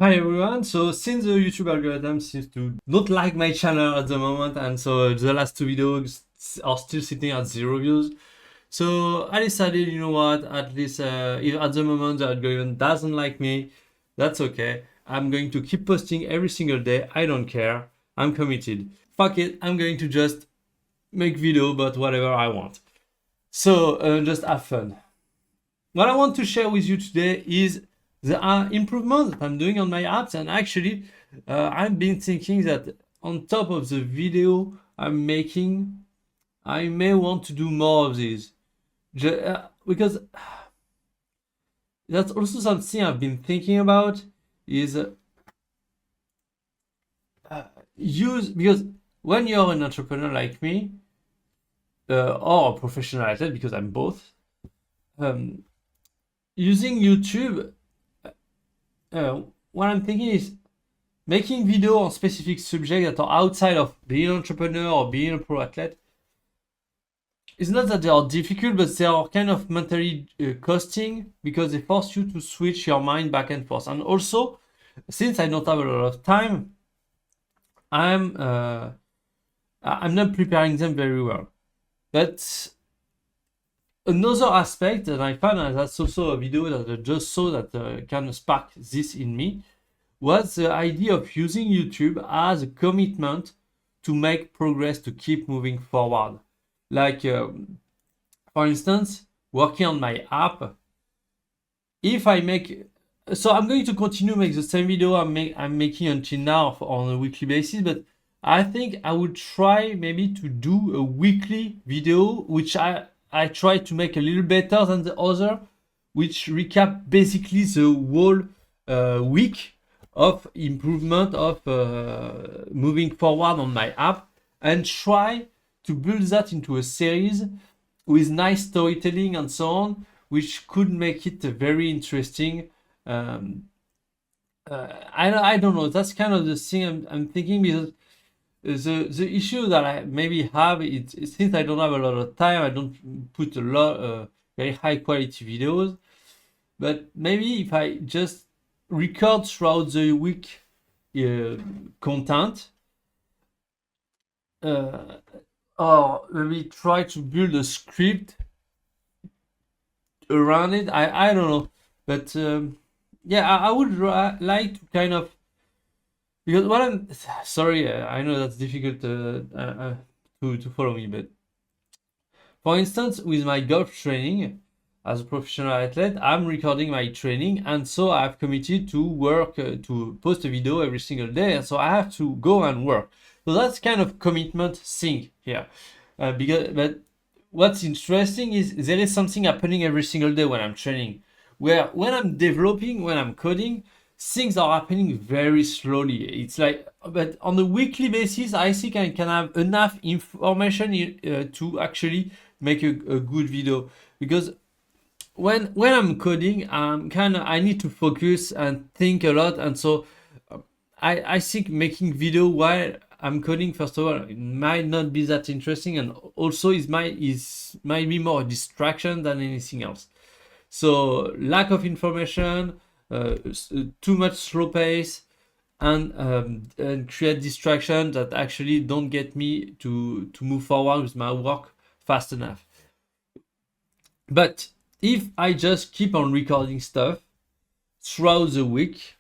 Hi everyone. So since the YouTube algorithm seems to not like my channel at the moment, and so the last two videos are still sitting at 0 views, so I decided, you know what, at least if at the moment the algorithm doesn't like me, that's okay. I'm going to keep posting every single day. I don't care. I'm committed. Fuck it. I'm going to just make video about whatever I want. So just have fun. What I want to share with you today is the improvements that I'm doing on my apps. And actually, I've been thinking that on top of the video I'm making, I may want to do more of these. Because that's also something I've been thinking about is use, because when you're an entrepreneur like me, or a professional athlete, because I'm both, um, using YouTube, what I'm thinking is making video on specific subjects that are outside of being an entrepreneur or being a pro athlete. It's not that they are difficult, but they are kind of mentally costing because they force you to switch your mind back and forth. And also, since I don't have a lot of time, I'm not preparing them very well. But another aspect that I found, and that's also a video that I just saw that kind of sparked this in me, was the idea of using YouTube as a commitment to make progress, to keep moving forward. Like, for instance, working on my app, if I make, so I'm going to continue make the same video I'm making until now on a weekly basis, but I think I would try maybe to do a weekly video, which I try to make a little better than the other, which recap basically the whole week of improvement of moving forward on my app, and try to build that into a series with nice storytelling and so on, which could make it very interesting. I don't know. That's kind of the thing I'm thinking, because the issue that I maybe have is since I don't have a lot of time, I don't put a lot very high quality videos. But maybe if I just record throughout the week content, or maybe try to build a script around it. I don't know, but yeah, I would like to kind of, because what I'm sorry, I know that's difficult to follow me, but for instance, with my golf training as a professional athlete, I'm recording my training, and so I've committed to work to post a video every single day, and so I have to go and work. So that's kind of commitment thing here, but what's interesting is there is something happening every single day when I'm training, where when I'm developing, when I'm coding, things are happening very slowly. It's like, but on a weekly basis, I think I can have enough information to actually make a good video, because when I'm coding, I need to focus and think a lot, and so I think making video while I'm coding, first of all, it might not be that interesting, and also might be more a distraction than anything else. So lack of information, too much slow pace, and create distractions that actually don't get me to move forward with my work fast enough. But if I just keep on recording stuff throughout the week,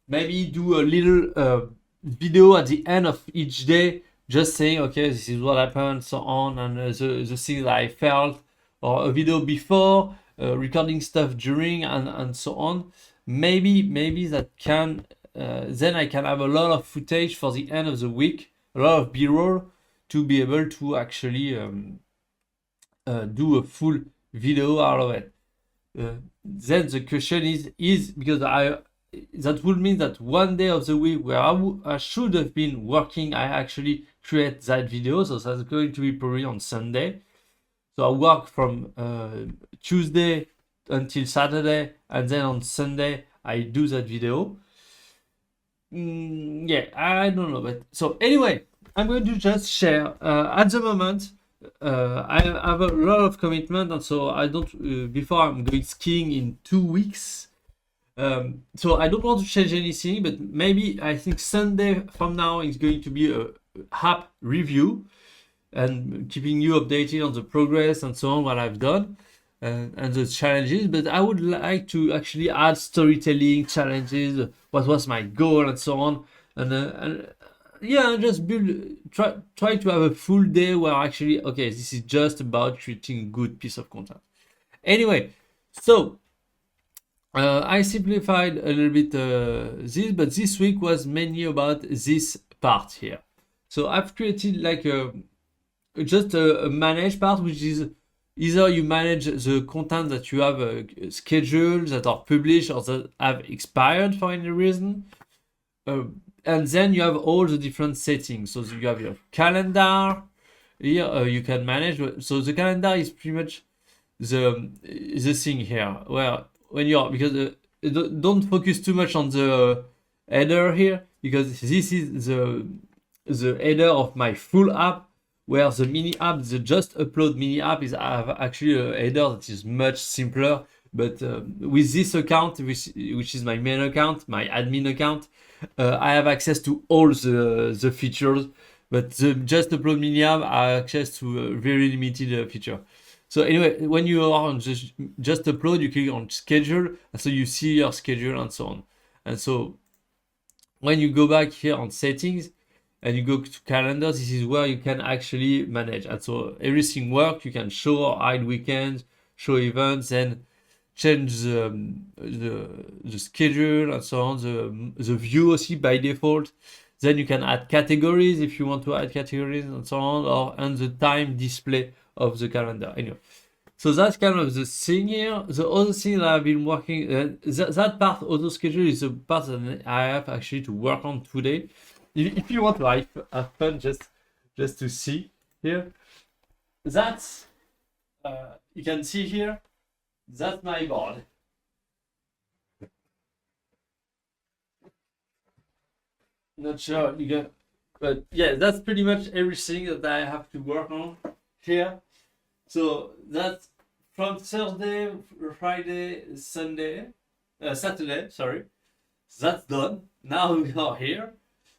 maybe do a little video at the end of each day, just saying, okay, this is what happened, so on, and the things that I felt, or a video before, recording stuff during, and so on. Maybe that can, then I can have a lot of footage for the end of the week, a lot of B-roll, to be able to actually do a full video out of it. Then the question is because that would mean that one day of the week where I should have been working, I actually create that video. So that's going to be probably on Sunday. So I work from Tuesday until Saturday, and then on Sunday I do that video. Yeah, I don't know, but so anyway, I'm going to just share. At the moment, I have a lot of commitment, and so I don't. Before I'm going skiing in 2 weeks. So I don't want to change anything, but maybe I think Sunday from now is going to be a app review and keeping you updated on the progress and so on, what I've done and the challenges. But I would like to actually add storytelling challenges, what was my goal and so on. And yeah, just try to have a full day where actually, okay, this is just about creating a good piece of content. Anyway, so I simplified a little bit this, but this week was mainly about this part here. So I've created like just a manage part, which is either you manage the content that you have scheduled, that are published or that have expired for any reason. And then you have all the different settings. So you have your calendar. Here you can manage. So the calendar is pretty much the thing here. Where when you're, because don't focus too much on the header here, because this is the header of my full app, where the mini app, the just upload mini app, is actually a header that is much simpler. But with this account, which is my main account, my admin account, I have access to all the features. But the just upload mini app, I have access to a very limited feature. So anyway, when you are on just upload, you click on schedule, and so you see your schedule and so on. And so when you go back here on settings and you go to calendar, this is where you can actually manage. And so everything works. You can show or hide weekends, show events, and change the schedule and so on. The view also by default. Then you can add categories if you want to add categories and so on, and the time display of the calendar. Anyway, so that's kind of the thing here. The other thing that I've been working, that part, auto schedule, is the part that I have actually to work on today. If you want to have fun, just to see here, that's you can see here, that's my board. Not sure you get, but yeah, that's pretty much everything that I have to work on here. So that's from Thursday, Friday, Sunday, Saturday, sorry. That's done. Now we are here.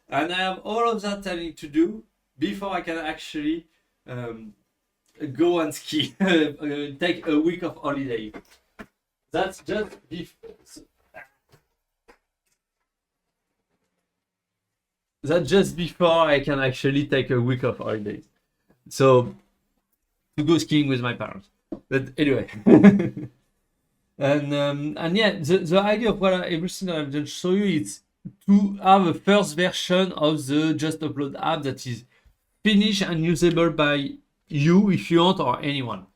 And I have all of that I need to do before I can actually go and ski, take a week of holiday. That's just before I can actually take a week of holidays. So to go skiing with my parents. But anyway. and yeah, the idea of everything that I've just shown you is to have a first version of the Just Upload app that is finished and usable by you if you want, or anyone.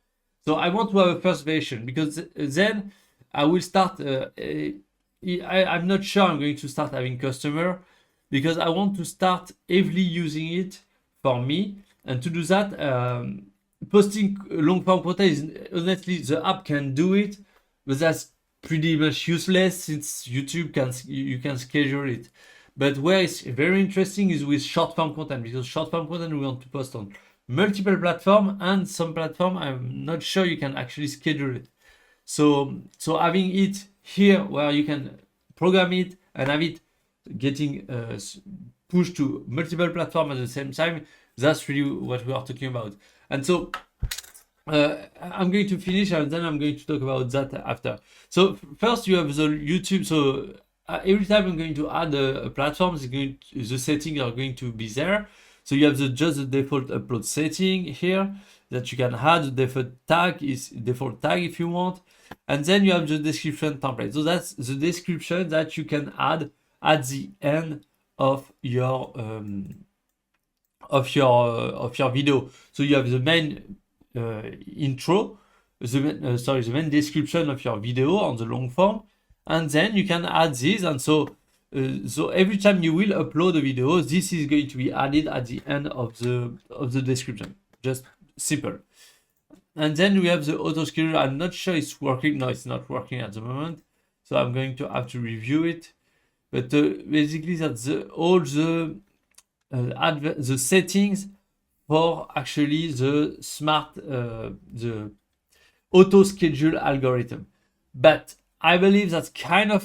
So I want to have a first version, because then I will start. I'm not sure I'm going to start having customer, because I want to start heavily using it for me. And to do that, posting long form content is, honestly, the app can do it, but that's pretty much useless since YouTube you can schedule it. But where it's very interesting is with short form content, because short form content we want to post on multiple platforms, and some platform I'm not sure you can actually schedule it. So having it here where you can program it and have it getting pushed to multiple platforms at the same time, that's really what we are talking about. And so I'm going to finish, and then I'm going to talk about that after. So first you have the YouTube. So every time I'm going to add a platform, the settings are going to be there. So you have just the default upload setting here that you can add. The default tag is default tag if you want, and then you have the description template. So that's the description that you can add at the end of your video. So you have the main intro, the main description of your video on the long form, and then you can add this. And so every time you will upload a video, this is going to be added at the end of the description. Just simple. And then we have the auto schedule. I'm not sure it's working. No, it's not working at the moment, so I'm going to have to review it. But basically that's all the settings for actually the smart the auto schedule algorithm. But I believe that's kind of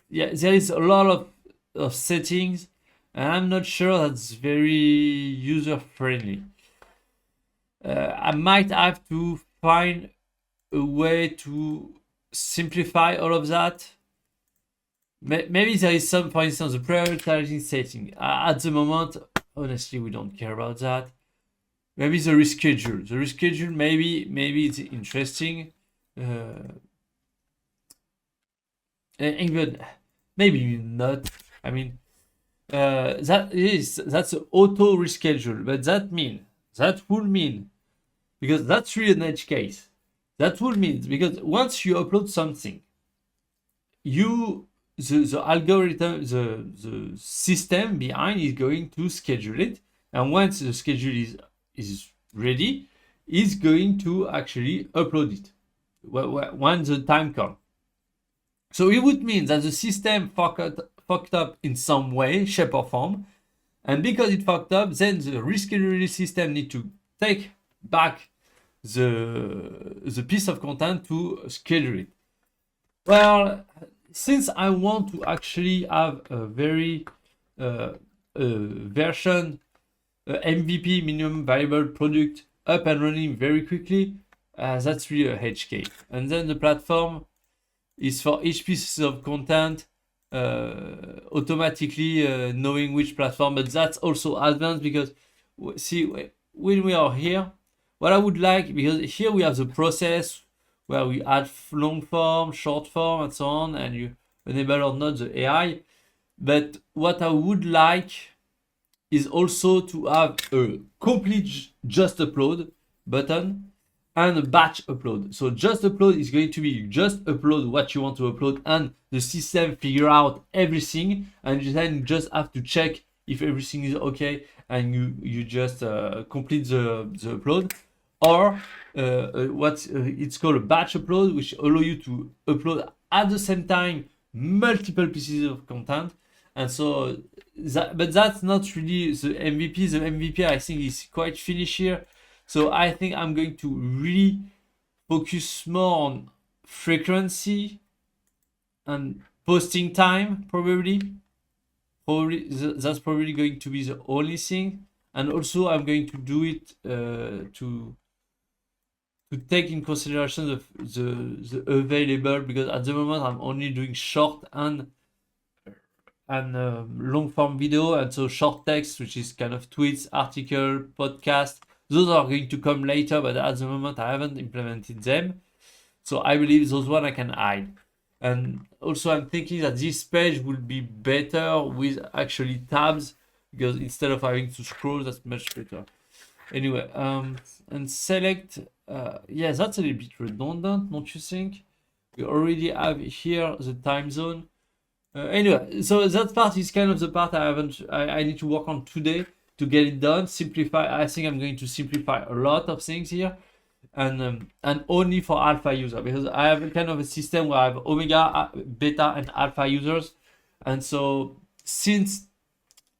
yeah, there is a lot of settings, and I'm not sure that's very user friendly. I might have to find a way to simplify all of that. Maybe there is some, for instance, the prioritizing setting. At the moment, honestly, we don't care about that. Maybe the reschedule. The reschedule, maybe it's interesting. Even maybe not. I mean, that's auto reschedule, but that would mean, because that's really an edge case. That would mean, because once you upload something, the algorithm, the system behind is going to schedule it, and once the schedule is ready, is going to actually upload it when the time comes. So it would mean that the system fucked up in some way, shape or form, and because it fucked up, then the rescheduling system need to take back the piece of content to schedule it. Well, since I want to actually have a very version MVP, minimum viable product, up and running very quickly, that's really a edge case. And then the platform is for each piece of content automatically knowing which platform, but that's also advanced because see, when we are here, what I would like, because here we have the process where we add long form, short form, and so on, and you enable or not the AI. But what I would like is also to have a complete just upload button and a batch upload. So just upload is going to be you just upload what you want to upload, and the system figure out everything, and you then just have to check if everything is okay, and you just complete the upload. Or it's called a batch upload, which allow you to upload at the same time multiple pieces of content. And so but that's not really the MVP. The MVP, I think, is quite finished here. So I think I'm going to really focus more on frequency and posting time, probably. That's probably going to be the only thing. And also I'm going to do it to take in consideration the available, because at the moment I'm only doing short and long form video, and so short text, which is kind of tweets, article, podcast, those are going to come later, but at the moment I haven't implemented them. So I believe those one I can hide. And also I'm thinking that this page will be better with actually tabs, because instead of having to scroll, that's much better. Anyway, and select, yeah, that's a little bit redundant, don't you think? We already have here the time zone. Anyway, so that part is kind of the part I need to work on today to get it done. Simplify. I think I'm going to simplify a lot of things here, and only for alpha user, because I have kind of a system where I have omega, beta, and alpha users, and so since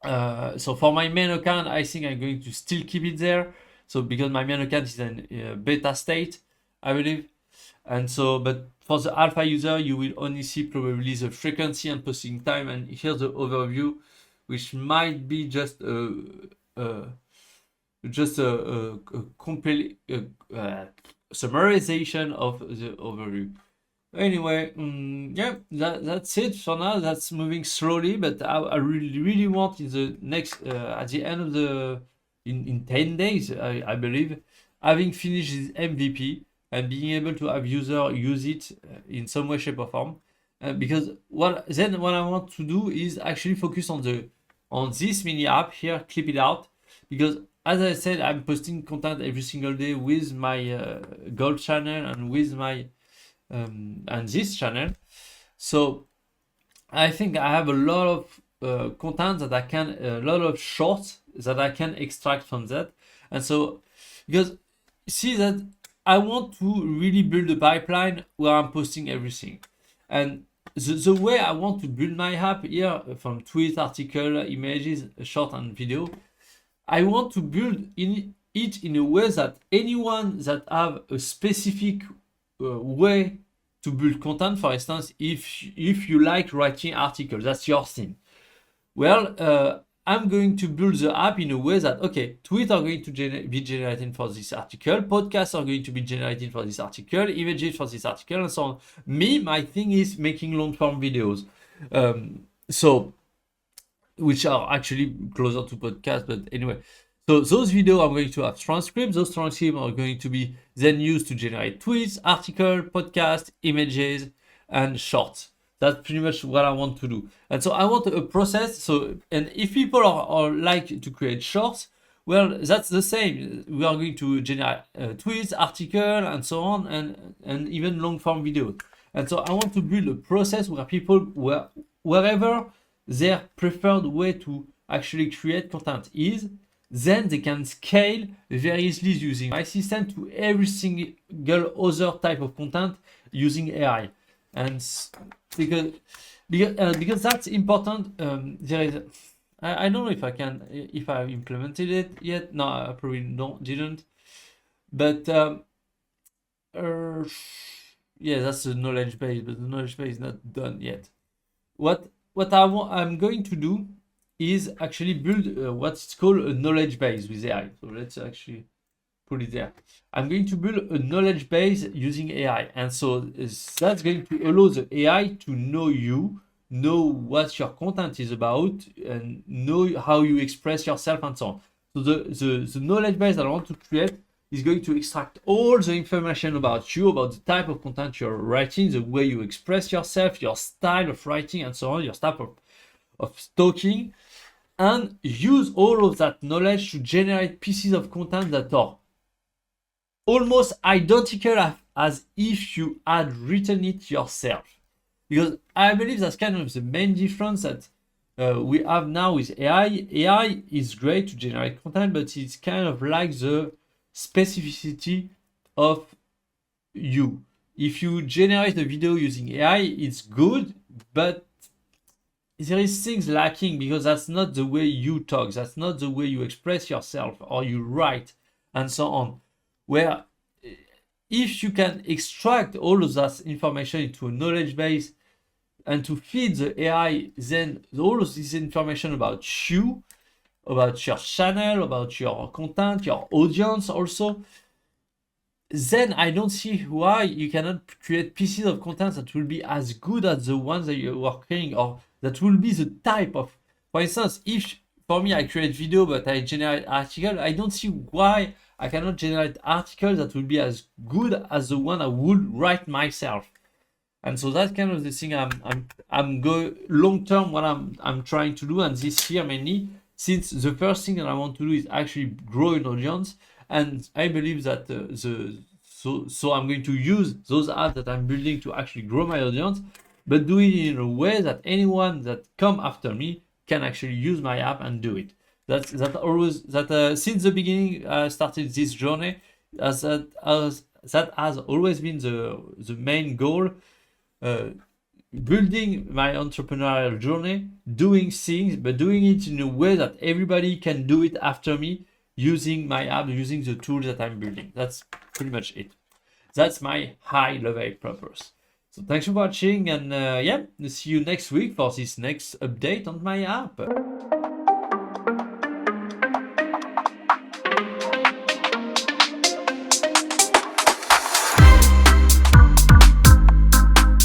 so for my main account, I think I'm going to still keep it there. So because my main account is in beta state, I believe, and so but for the alpha user, you will only see probably the frequency and posting time, and here's the overview, which might be just a complete summarization of the overview. Anyway, yeah, that's it for now. That's moving slowly, but I really want in the next at the end of the in 10 days, I believe, having finished this MVP and being able to have user use it in some way, shape, or form. Because what I want to do is actually focus on this mini app here, clip it out, because as I said, I'm posting content every single day with my gold channel and with my and this channel. So I think I have a lot of content that I can, a lot of shorts that I can extract from that. And so, because see that I want to really build a pipeline where I'm posting everything. And the way I want to build my app here, from tweet, article, images, short, and video, I want to build it in a way that anyone that have a specific way to build content. For instance, if you like writing articles, that's your thing. Well, I'm going to build the app in a way that, okay, tweets are going to be generated for this article, podcasts are going to be generated for this article, images for this article, and so on. My thing is making long-form videos. So, which are actually closer to podcasts, but anyway. So those videos are going to have transcripts. Those transcripts are going to be then used to generate tweets, article, podcast, images, and shorts. That's pretty much what I want to do. And so I want a process. So, and if people are like to create shorts, well, that's the same. We are going to generate tweets, article, and so on, and even long form videos. And so I want to build a process where people, wherever their preferred way to actually create content is, then they can scale very easily using my system to every single other type of content using AI. And because that's important, there is I don't know if I implemented it yet. No, I probably didn't. But yeah, that's the knowledge base, but the knowledge base is not done yet. What I'm going to do is actually build what's called a knowledge base with AI. So let's actually put it there. I'm going to build a knowledge base using AI. And so that's going to allow the AI to know you, know what your content is about, and know how you express yourself and so on. So the knowledge base that I want to create is going to extract all the information about you, about the type of content you're writing, the way you express yourself, your style of writing, and so on, your style of talking, and use all of that knowledge to generate pieces of content that are almost identical as if you had written it yourself. Because I believe that's kind of the main difference that we have now with AI. AI is great to generate content, but it's kind of like the specificity of you. If you generate a video using AI, it's good, but there is things lacking because that's not the way you talk, that's not the way you express yourself or you write, and so on. Where if you can extract all of that information into a knowledge base and to feed the AI, then all of this information about you, about your channel, about your content, your audience also, then I don't see why you cannot create pieces of content that will be as good as the ones that you are creating, or that will be the type of, for instance, if for me I create video but I generate article, I don't see why I cannot generate articles that will be as good as the one I would write myself. And so that's kind of the thing I'm going long term, what I'm trying to do, and this year mainly, since the first thing that I want to do is actually grow an audience, and I believe that so I'm going to use those apps that I'm building to actually grow my audience, but do it in a way that anyone that come after me can actually use my app and do it. That since the beginning I started this journey, that has always been the main goal. Building my entrepreneurial journey, doing things, but doing it in a way that everybody can do it after me, using my app, using the tools that I'm building. That's pretty much it. That's my high level purpose. So thanks for watching, and yeah, see you next week for this next update on my app.